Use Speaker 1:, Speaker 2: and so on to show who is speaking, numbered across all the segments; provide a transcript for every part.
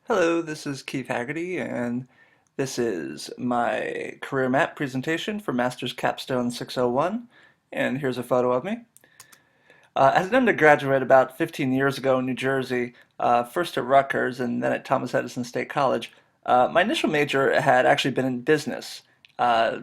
Speaker 1: Hello, this is Keith Haggerty, and this is my career map presentation for Master's Capstone 601. And here's a photo of me. As an undergraduate about 15 years ago in New Jersey, first at Rutgers and then at Thomas Edison State College, my initial major had actually been in business, uh,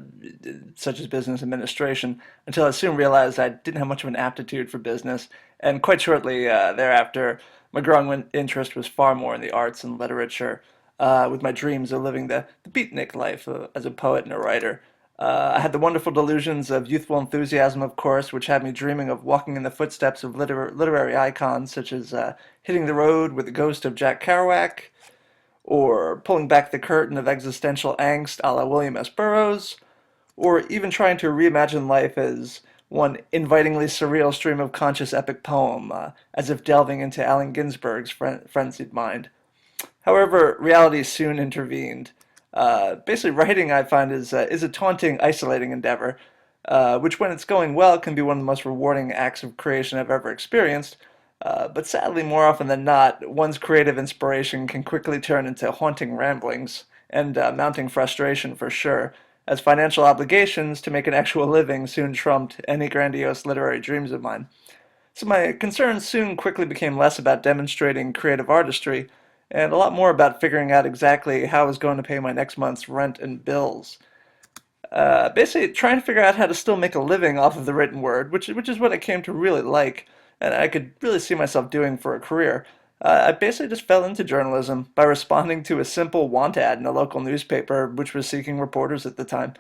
Speaker 1: such as business administration, until I soon realized I didn't have much of an aptitude for business. And quite shortly thereafter, my growing interest was far more in the arts and literature, with my dreams of living the beatnik life as a poet and a writer. I had the wonderful delusions of youthful enthusiasm, of course, which had me dreaming of walking in the footsteps of literary icons such as hitting the road with the ghost of Jack Kerouac, or pulling back the curtain of existential angst a la William S. Burroughs, or even trying to reimagine life as one invitingly surreal stream of conscious epic poem, as if delving into Allen Ginsberg's frenzied mind. However, reality soon intervened. Basically, writing I find is a taunting, isolating endeavor, which, when it's going well, can be one of the most rewarding acts of creation I've ever experienced. But sadly, more often than not, one's creative inspiration can quickly turn into haunting ramblings and mounting frustration for sure, as financial obligations to make an actual living soon trumped any grandiose literary dreams of mine. So my concerns soon quickly became less about demonstrating creative artistry and a lot more about figuring out exactly how I was going to pay my next month's rent and bills. Basically, trying to figure out how to still make a living off of the written word, which is what I came to really like, and I could really see myself doing for a career. I basically just fell into journalism by responding to a simple want ad in a local newspaper, which was seeking reporters at the time.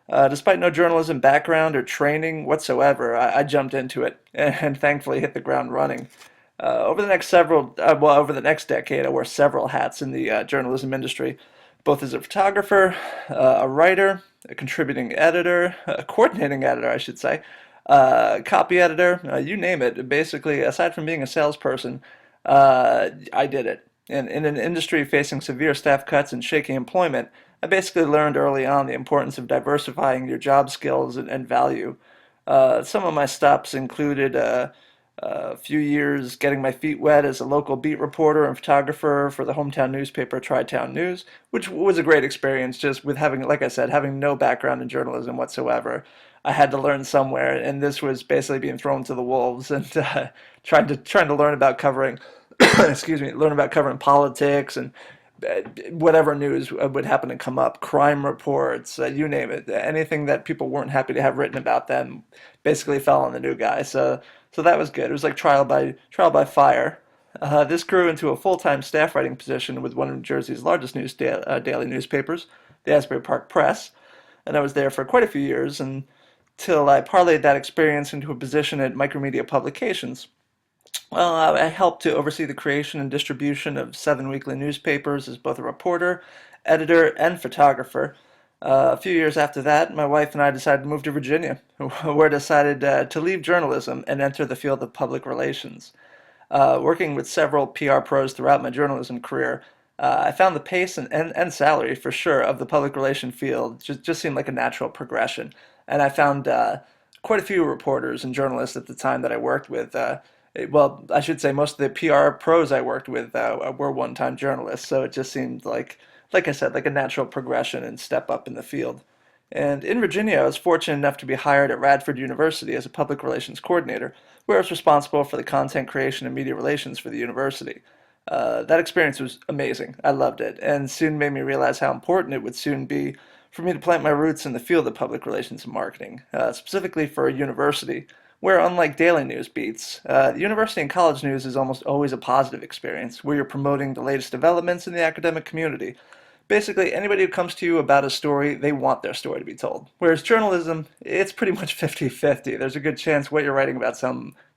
Speaker 1: Despite no journalism background or training whatsoever, I jumped into it and thankfully hit the ground running. Over the next decade, I wore several hats in the journalism industry, both as a photographer, a writer, a contributing editor, a coordinating editor, I should say, copy editor, you name it. Basically, aside from being a salesperson, I did it. And in an industry facing severe staff cuts and shaky employment, I basically learned early on the importance of diversifying your job skills and value. Some of my stops included a few years getting my feet wet as a local beat reporter and photographer for the hometown newspaper Tri-Town News, which was a great experience just with having, like I said, having no background in journalism whatsoever. I had to learn somewhere, and this was basically being thrown to the wolves and trying to learn about covering, excuse me, learn about covering politics and whatever news would happen to come up, crime reports, you name it, anything that people weren't happy to have written about them, basically fell on the new guy. So that was good. It was like trial by fire. This grew into a full-time staff writing position with one of New Jersey's largest daily newspapers, the Asbury Park Press, and I was there for quite a few years until I parlayed that experience into a position at Micromedia Publications. Well, I helped to oversee the creation and distribution of 7 weekly newspapers as both a reporter, editor, and photographer. A few years after that, my wife and I decided to move to Virginia. We decided to leave journalism and enter the field of public relations. Working with several PR pros throughout my journalism career, I found the pace and salary, for sure, of the public relation field just seemed like a natural progression. And I found quite a few reporters and journalists at the time that I worked with. Well, I should say most of the PR pros I worked with were one-time journalists, so it just seemed like I said, like a natural progression and step up in the field. And in Virginia, I was fortunate enough to be hired at Radford University as a public relations coordinator, where I was responsible for the content creation and media relations for the university. That experience was amazing. I loved it, and soon made me realize how important it would soon be for me to plant my roots in the field of public relations and marketing, specifically for a university where, unlike daily news beats, the university and college news is almost always a positive experience, where you're promoting the latest developments in the academic community. Basically, anybody who comes to you about a story, they want their story to be told. Whereas journalism, it's pretty much 50-50. There's a good chance what you're writing about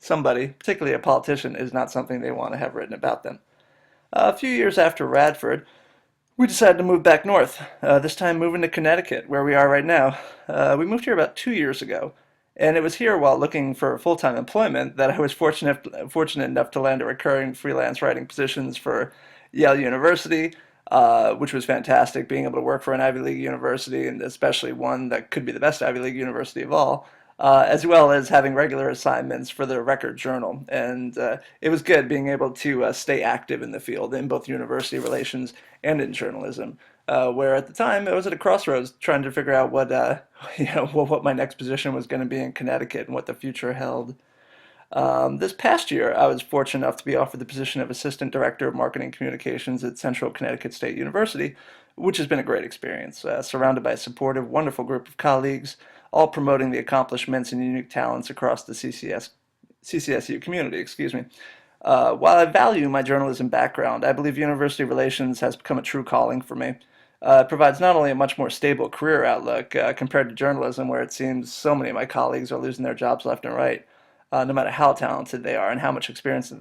Speaker 1: somebody, particularly a politician, is not something they want to have written about them. A few years after Radford, we decided to move back north, this time moving to Connecticut, where we are right now. We moved here about 2 years ago, and it was here while looking for full-time employment that I was fortunate enough to land a recurring freelance writing positions for Yale University, which was fantastic, being able to work for an Ivy League university, and especially one that could be the best Ivy League university of all. as well as having regular assignments for the Record Journal. And it was good being able to stay active in the field in both university relations and in journalism. Where at the time I was at a crossroads trying to figure out what what my next position was going to be in Connecticut and what the future held. This past year, I was fortunate enough to be offered the position of Assistant Director of Marketing Communications at Central Connecticut State University, which has been a great experience, surrounded by a supportive, wonderful group of colleagues, all promoting the accomplishments and unique talents across the CCSU community. Excuse me. While I value my journalism background, I believe university relations has become a true calling for me. It provides not only a much more stable career outlook compared to journalism, where it seems so many of my colleagues are losing their jobs left and right, no matter how talented they are and how much experience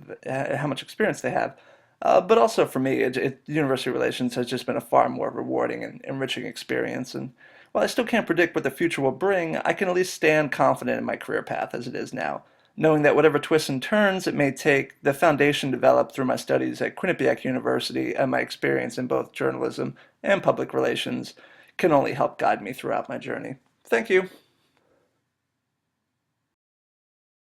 Speaker 1: they have. But also for me, university relations has just been a far more rewarding and enriching experience. And while I still can't predict what the future will bring, I can at least stand confident in my career path as it is now, knowing that whatever twists and turns it may take, the foundation developed through my studies at Quinnipiac University and my experience in both journalism and public relations can only help guide me throughout my journey. Thank you.